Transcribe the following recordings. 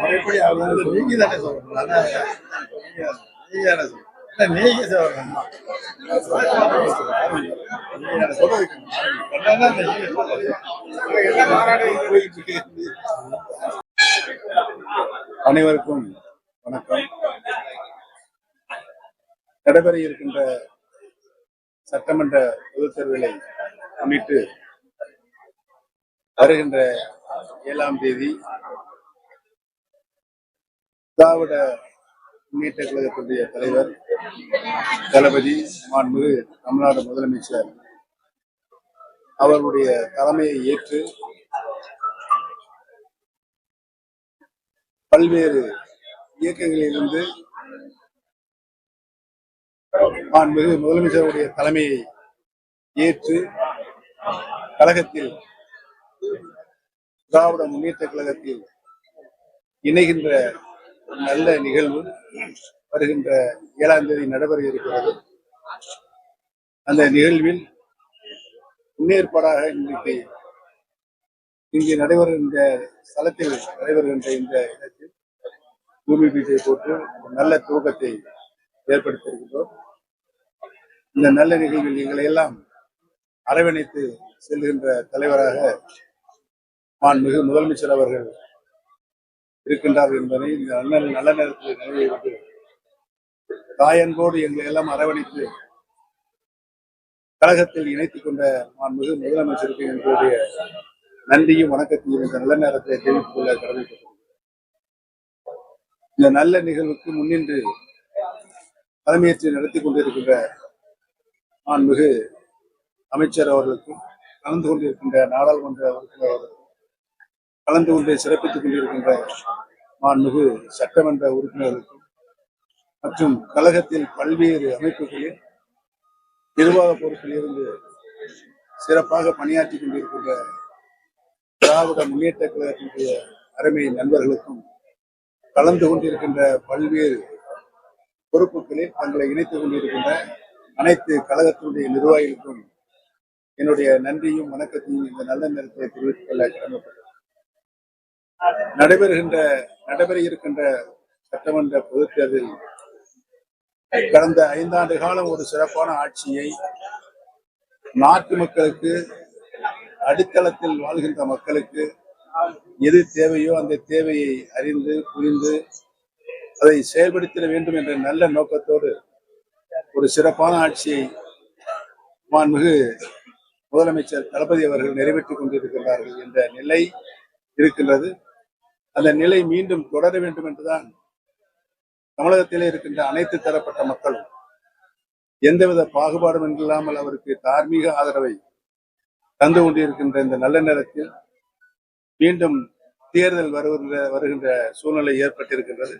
முறைப்படி அவங்க நீங்க தானே சொல்லணும். நீங்க சொல்லணும். அனைவருக்கும் வணக்கம். நடைபெற இருக்கின்ற சட்டமன்ற பொதுத் தேர்தலை முன்னிட்டு வருகின்ற 7ஆம் தேதி திராவிட முன்னேற்ற கழகத்துடைய தலைவர் தளபதி மாண்புமிகு தமிழ்நாடு முதலமைச்சர் அவர்களுடைய தலைமையை ஏற்று பல்வேறு இயக்கங்களிலிருந்து மாண்புமிகு முதலமைச்சருடைய தலைமையை ஏற்று கழகத்தில் திராவிட முன்னேற்ற கழகத்தில் இணைகின்ற நல்ல நிகழ்வு வருகின்ற 7ஆம் தேதி நடைபெற இருக்கிறது. அந்த நிகழ்வில் முன்னேற்பாடாக இன்றைக்கு இங்கு நடைபெறுகின்ற ஸ்தலத்தில் நடைபெறுகின்ற இந்த இடத்தில் பூமி பீஜை போட்டு நல்ல துவக்கத்தை ஏற்படுத்தியிருக்கின்றோம். இந்த நல்ல நிகழ்வில் எங்களை எல்லாம் அரவணைத்து செல்கின்ற தலைவராக மாண்புமிகு முதலமைச்சர் அவர்கள் இருக்கின்றார்கள் என்பதை இந்த நல்ல நேரத்தில் நிறைவேற்றி தாயன்போடு எங்களை எல்லாம் அரவணைத்து கழகத்தில் இணைத்துக் கொண்ட மாண்புமிகு முதலமைச்சருக்கு எங்களுடைய நன்றியும் வணக்கத்தையும் இந்த நல்ல நேரத்தை தெரிவித்துக் கொள்ள கடமைப்பட்டது. இந்த நல்ல நிகழ்வுக்கு முன்னின்று தலைமையேற்று நடத்தி கொண்டிருக்கின்ற மாண்புமிகு அமைச்சர் அவர்களுக்கும் கலந்து கொண்டிருக்கின்ற நாடாளுமன்ற உறுப்பினர் அவர்களுக்கும் கலந்து கொண்டு சிறப்பித்துக் கொண்டிருக்கின்ற மாண்புமிகு சட்டமன்ற உறுப்பினர்களுக்கும் மற்றும் கழகத்தில் பல்வேறு அமைப்புகளில் நிர்வாக பொறுப்பில் இருந்து சிறப்பாக பணியாற்றி கொண்டிருக்கின்ற திராவிட முன்னேற்ற கழகத்தினுடைய அருமை நண்பர்களுக்கும் கலந்து கொண்டிருக்கின்ற பல்வேறு பொறுப்புகளில் தங்களை இணைத்துக் கொண்டிருக்கின்ற அனைத்து கழகத்தினுடைய நிர்வாகிகளுக்கும் என்னுடைய நன்றியும் வணக்கத்தையும் இந்த நல்ல நேரத்தை தெரிவித்துக் கொள்ள கடமைப்பட்டது. நடைபெற இருக்கின்ற சட்டமன்ற பொதுத் தேர்தலில் கடந்த 5 ஆண்டு காலம் ஒரு சிறப்பான ஆட்சியை நாட்டு மக்களுக்கு அடித்தளத்தில் வாழ்கின்ற மக்களுக்கு எது தேவையோ அந்த தேவையை அறிந்து புரிந்து அதை செயல்படுத்திட வேண்டும் என்ற நல்ல நோக்கத்தோடு ஒரு சிறப்பான ஆட்சியை மாண்புமிகு முதலமைச்சர் தளபதி அவர்கள் நிறைவேற்றிக் கொண்டிருக்கிறார்கள் என்ற நிலை இருக்கின்றது. அந்த நிலை மீண்டும் தொடர வேண்டும் என்றுதான் தமிழகத்திலே இருக்கின்ற அனைத்து தரப்பட்ட மக்களும் எந்தவித பாகுபாடும் இல்லாமல் அவருக்கு தார்மீக ஆதரவை தந்து கொண்டிருக்கின்ற இந்த நல்ல நேரத்தில் மீண்டும் தேர்தல் வருகின்ற சூழ்நிலை ஏற்பட்டிருக்கின்றது.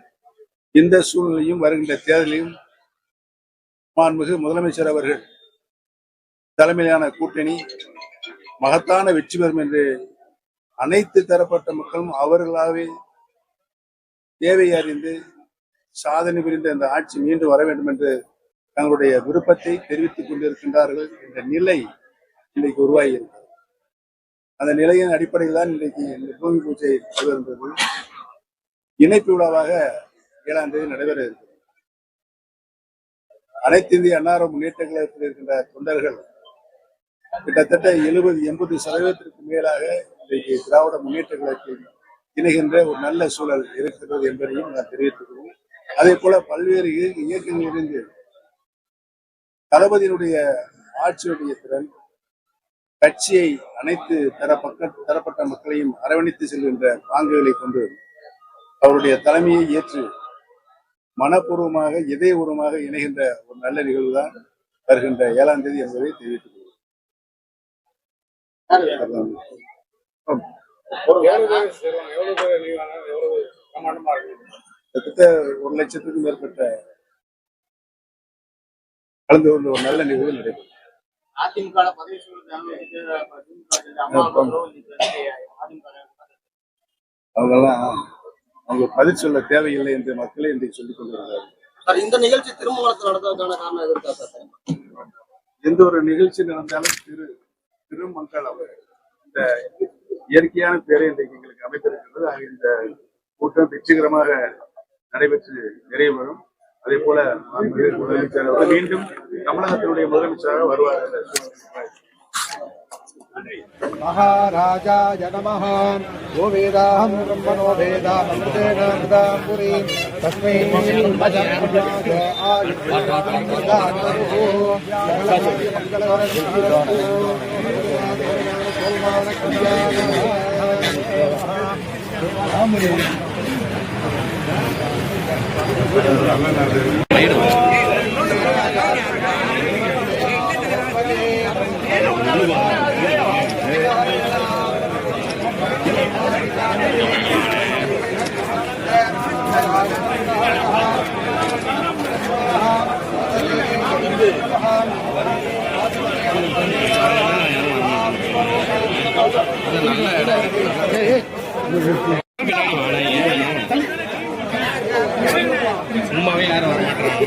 இந்த சூழ்நிலையும் வருகின்ற தேர்தலையும் மாண்புமிகு முதலமைச்சர் அவர்கள் தலைமையிலான கூட்டணி மகத்தான வெற்றி பெறும் என்று அனைத்து தரப்பட்ட மக்களும் அவர்களாகவே தேவை அறிந்து சாதனை புரிந்த இந்த ஆட்சி மீண்டும் வர வேண்டும் என்று தங்களுடைய விருப்பத்தை தெரிவித்துக் கொண்டிருக்கின்றார்கள் என்ற நிலை இன்றைக்கு உருவாகி இருக்கிறது. அந்த நிலையின் அடிப்படையில் தான் இன்றைக்கு இந்த பூமி பூஜை நடைபெறுகிறது. இணைப்பு விழாவாக 7ஆம் தேதி நடைபெற இருக்கிறது. அனைத்து இந்திய அன்னார முன்னேற்ற கழகத்தில் இருக்கின்ற தொண்டர்கள் கிட்டத்தட்ட 70-80% மேலாக இன்றைக்கு திராவிட முன்னேற்ற கழகத்தில் இணைகின்ற ஒரு நல்ல சூழல் இருக்கிறது என்பதையும் நான் தெரிவித்துக்கிறோம். அதே போல பல்வேறு இயக்கங்களிலிருந்து தளபதியினுடைய ஆட்சியுடைய திறன் கட்சியை அனைத்து தரப்பட்ட மக்களையும் அரவணைத்து செல்கின்ற பாங்குகளை கொண்டு அவருடைய தலைமையை ஏற்று மனப்பூர்வமாக இதயபூர்வமாக இணைகின்ற ஒரு நல்ல நிகழ்வுதான் வருகின்ற 7ஆம் தேதி என்பதை தெரிவித்துக் கொள்கிறேன். கிட்டத்தட்ட 1 லட்சத்துக்கும் மேற்பட்ட கலந்து கொண்ட ஒரு நல்ல நிகழ்வு நடைபெறும். அவங்கெல்லாம் அவங்க பதில் சொல்ல தேவையில்லை என்று மக்களே இன்றைக்கு சொல்லிக் கொண்டிருக்கிறார்கள். இந்த நிகழ்ச்சி திருமணத்தில் நடந்ததுக்கான காரணம் எதற்கா சார்? எந்த ஒரு நிகழ்ச்சி நடந்தாலும் திரு மக்கள் அவர் இந்த இயற்கையான பேரை இன்றைக்கு எங்களுக்கு அமைத்திருக்கின்றது. ஆக இந்த கூட்டம் வெற்றிகரமாக நடைபெற்று நிறைவேறும். அதே போல மாண்புமிகு முதலமைச்சர் அவர்கள் மீண்டும் தமிழகத்தினுடைய முதலமைச்சராக வருவார் என்ற महाराजाय नमः यो वेदाहं ब्रह्मणो वेदामृतेनामृतां पुरीं तस्मै சும்மாவே யாரும் வர மாட்டாங்க.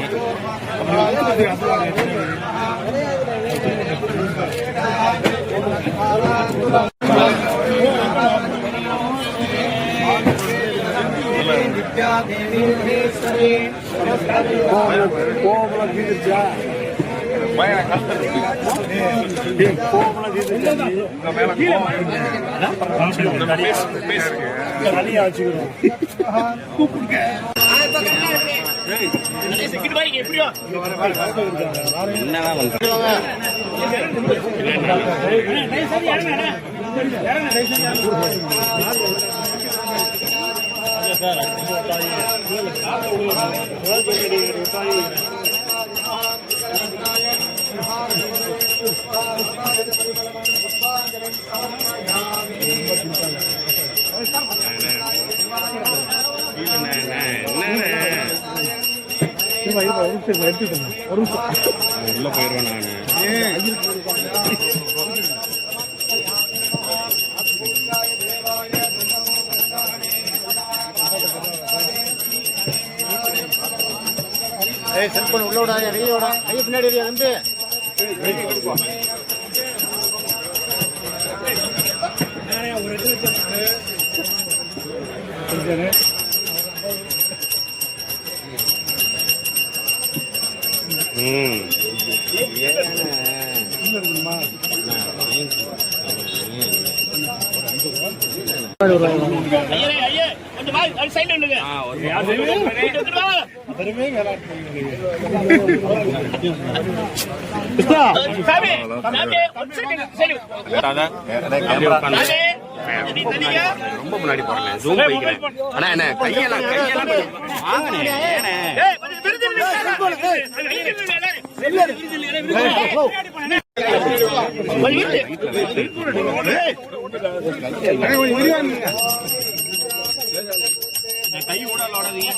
உள்ள போயிருவேன் நானு. செல்போன் உள்ளோட கையோட கையை பின்னாடி வந்து ரொம்ப முன்னாடி போறேன். ஜூம் போய்க்கிறேன். ஆனா என்ன கையெல்லாம் வாங்கினேன். கை ஊடாதீங்க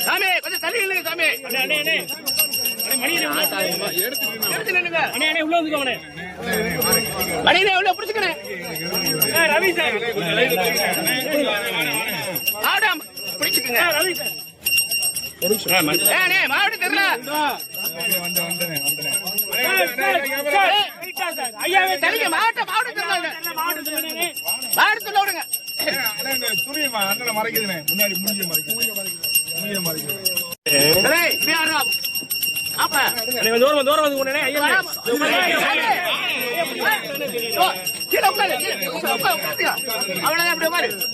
சாமி. கொஞ்சம் தள்ளி இல்லைங்க சாமி. உள்ள பிடிச்சுக்கிறேன். ரவி சார் பிடிச்சுக்கங்க. மாவட்டம் தெரியல. மாவட்டம் மாவட்டத்தில் விடுங்க. மறைக்குதுண்ணே முன்னாடி முடிஞ்ச அவ்வளவுதான்.